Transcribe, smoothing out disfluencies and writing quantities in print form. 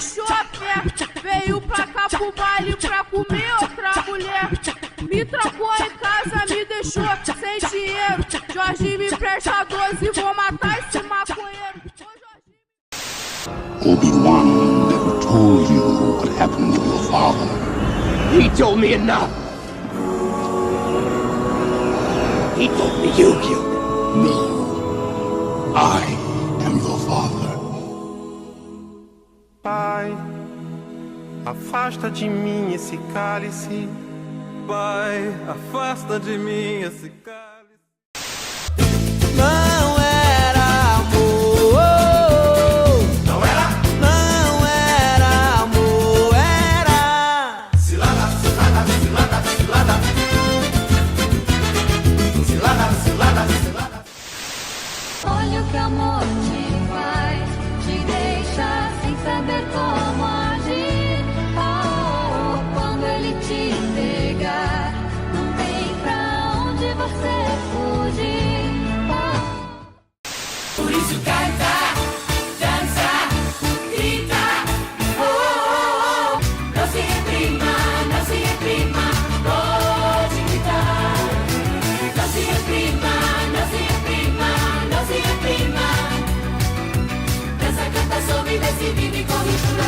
deixou a fé. Veio pra cá pro baile pra comer outra mulher. Me trancou em casa, me deixou sem dinheiro. Jorge me presta 12, vou matar esse maconheiro. Obi-Wan never told you what happened to your father. He told me enough. He told me you killed him. No, I am your father. Pai, afasta de mim esse cálice. Pai, afasta de mim esse cálice. Não era amor. Não era? Não era amor, era cilada, cilada, cilada, cilada. Cilada, cilada, cilada. Olha o que amor te faz, te deixa sem saber como agir. Oh, quando ele te pegar, não tem pra onde você fugir. Oh. Por isso canta, dança, grita. Oh, oh, oh. Não se reprima, não se reprima. Pode gritar. Não se reprima, não se reprima, não se reprima. Dança, canta, sobe, desce, vive, corre, pula,